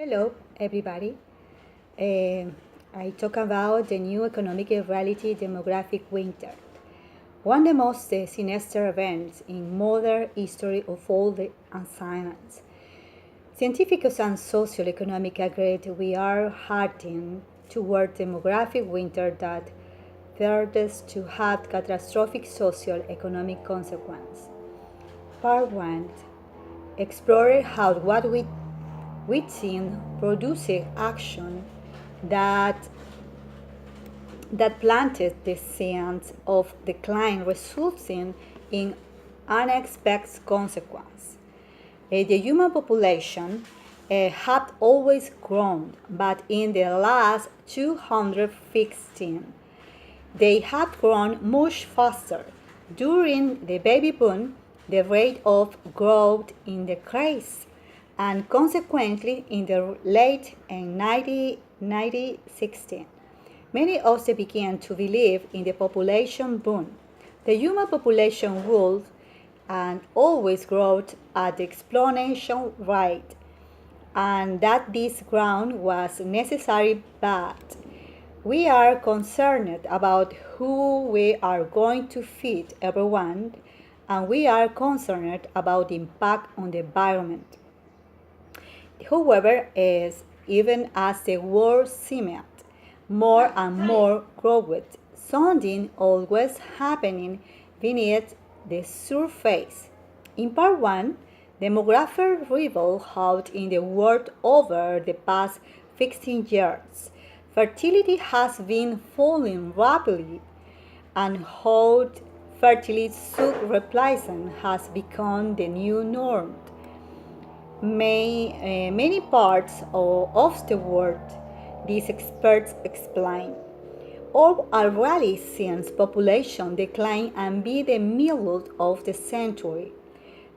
Hello, everybody. Uh, I talk about the new economic reality demographic winter, one of the most sinister events in modern history of all the science. Scientifics and socioeconomic agree we are heading toward demographic winter that threatens to have catastrophic socio-economic consequences. Part 1 explore how what we within produces action that that planted the seeds of decline resulting in unexpected consequences. The human population had always grown, but in the last 215, they had grown much faster. During the baby boom, the rate of growth increased, and consequently, in the late 1960s, many also began to believe in the population boom. The human population would and always growth at the exponential rate, and that this growth was necessary, but we are concerned about who we are going to feed everyone, and we are concerned about the impact on the environment. However, even as the world seemed more and more crowded, something always happening beneath the surface. In part 1, demographers reveal how in the world over the past 15 years, fertility has been falling rapidly and how fertility replacement has become the new norm. Many parts of the world, these experts explain, all already since population decline and by the middle of the century.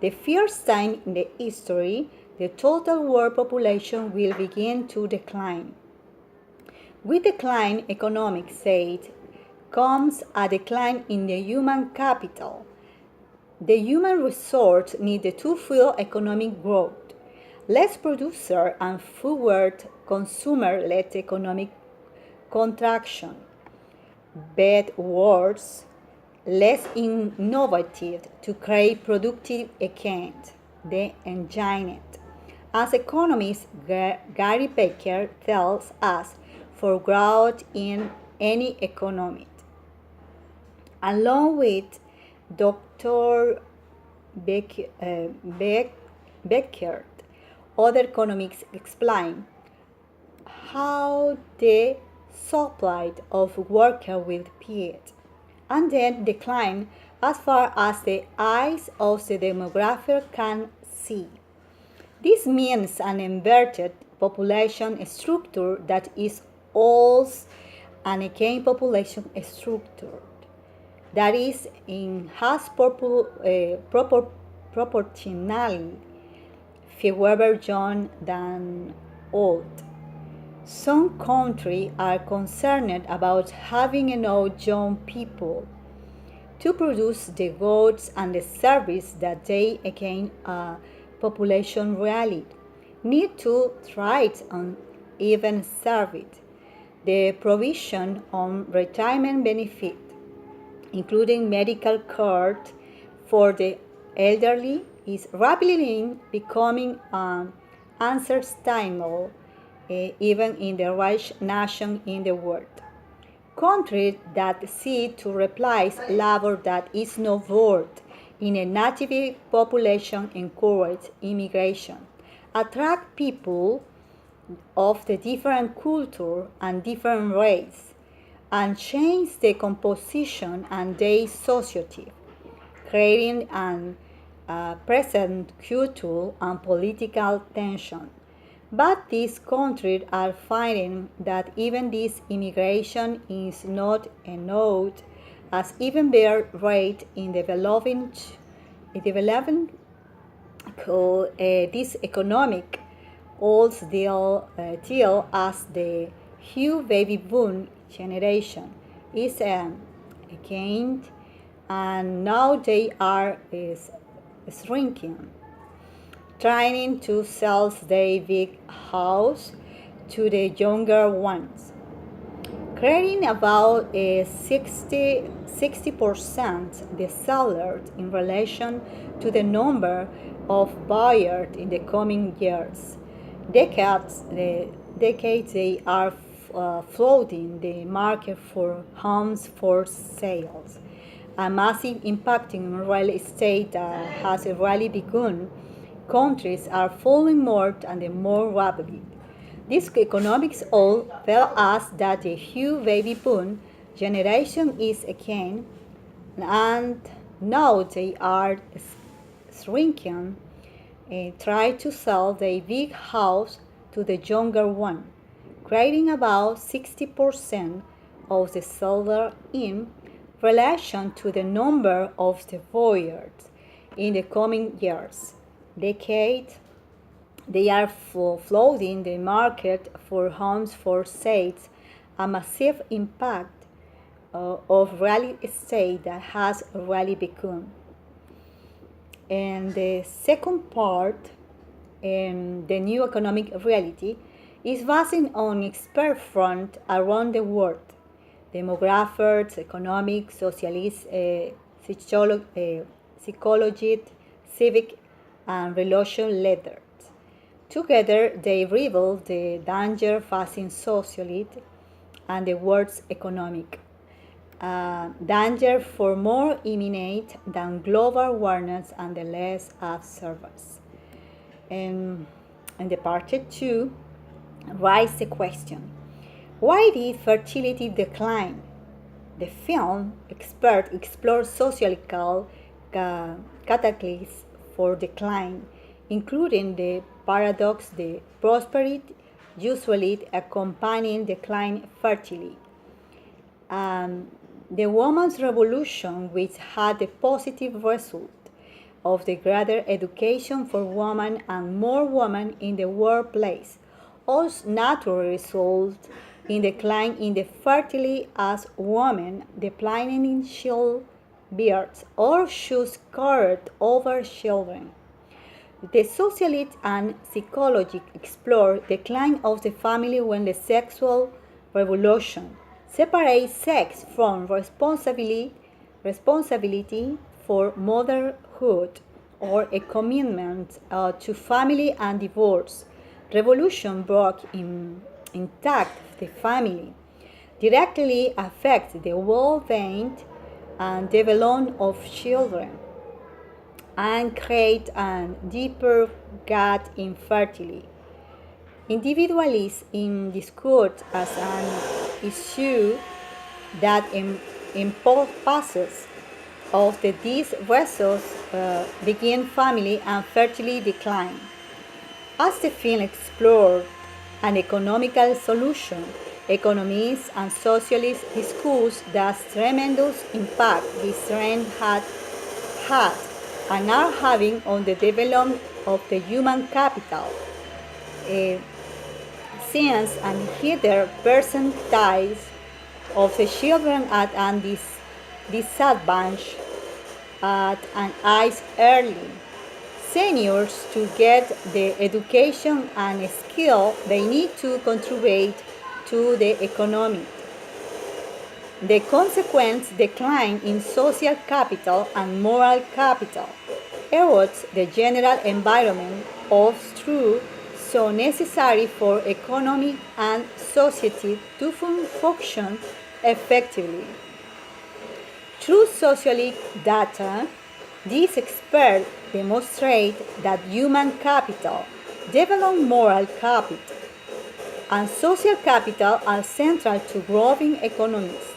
The first time in the history, the total world population will begin to decline. With decline, economics said, comes a decline in the human capital. The human resource needed to fuel economic growth. Less producer and fewer consumer-led economic contraction. Bad words, less innovative to create productive again. The engine. As economist Gary Becker tells us, for growth in any economy. Along with Dr. Becker, other economics explain how the supply of worker will peak and then decline as far as the eyes of the demographer can see. This means an inverted population structure that is also an again population structure that is in has proportionally fewer young than old. Some countries are concerned about having enough young people to produce the goods and the service that they again population really need to thrive on even serve it. The provision on retirement benefit, including medical care for the elderly, is rapidly becoming unsustainable even in the rich nation in the world. Countries that seek to replace labor that is not worked in a native population encourage immigration, attract people of the different culture and different race, and change the composition and their society, creating an present cultural and political tension. But these countries are finding that even this immigration is not enough, as even their rate in developing this economic also deal as the huge baby boom generation is again, and now they are is shrinking. trying to sell their big house to the younger ones, creating about a 60% the sellers in relation to the number of buyers in the coming years. Decades they are flooding the market for homes for sales. A massive impact in real estate has already begun. Countries are falling more and more rapidly. These economics all tell us that the huge baby boom generation is again, and now they are shrinking, try to sell their big house to the younger one, creating about 60% of the seller in relation to the number of the buyers in the coming years. Decade, they are flooding the market for homes for sale, a massive impact of real estate that has already begun. And the second part, the new economic reality, is based on expert front around the world. Demographers, economics, socialists, psychologists, civic and religion leaders. Together, they reveal the danger facing socialism and the world's economic. Danger for more imminent than global warnings and the less observers. And in the part 2, rise the question, why did fertility decline? The film expert explores sociological catalysts for decline, including the paradox, the prosperity usually accompanying decline fertility. The women's revolution, which had a positive result of the greater education for women and more women in the workplace, also naturally resulted in decline in the fertility as women declining in childbirth or choose cared over children. The sociologist and psychologist explore the decline of the family when the sexual revolution separates sex from responsibility for motherhood or a commitment to family, and divorce. Revolution broke intact the family, directly affects the well-being and development of children, and create a deeper gap in fertility. Individualism discussed as an issue that impulses of these results begin family and fertility decline. As the film explored an economical solution, economists and socialists discussed the tremendous impact this trend had and are having on the development of the human capital. Since and hither percentiles of the children at an disadvantage at an age early. Seniors to get the education and skill they need to contribute to the economy. The consequent decline in social capital and moral capital erodes the general environment of truth so necessary for economy and society to function effectively. Through sociological data, these experts demonstrate that human capital, development moral capital, and social capital are central to growing economies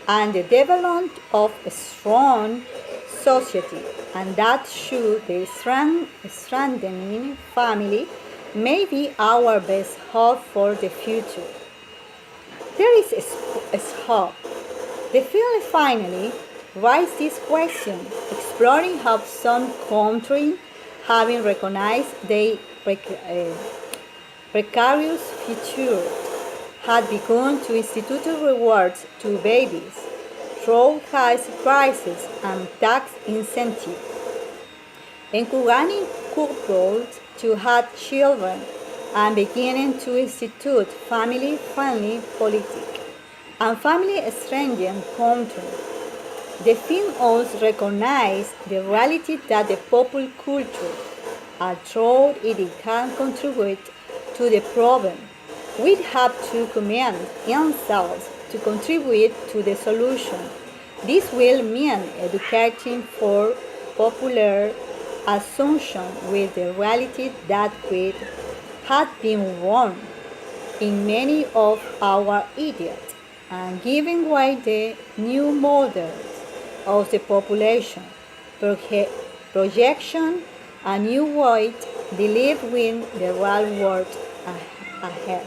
and the development of a strong society, and that should the strengthening family may be our best hope for the future. There is a hope. The film finally raises this question, exploring how some countries, having recognized their precarious future, had begun to institute rewards to babies through high prices and tax incentives, encouraging couples to have children and beginning to institute family-friendly politics and family-strengthening control. The film also recognizes the reality that the popular culture, although it can contribute to the problem, we have to command ourselves to contribute to the solution. This will mean educating for popular assumption with the reality that we had been wrong in many of our ideas and giving way the new models of the population projection a new way to live in the real world ahead.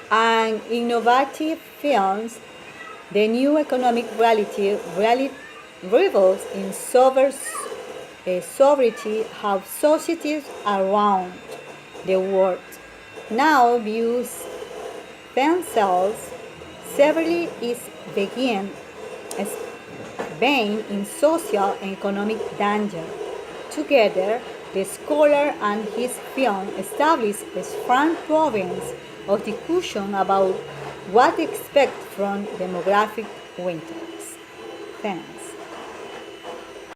And innovative films, the new economic reality really reveals in sovereignty how societies around the world now views themselves severely is begin as being in social and economic danger. Together, the scholar and his film establish a frank province of discussion about what to expect from demographic winters. Thanks.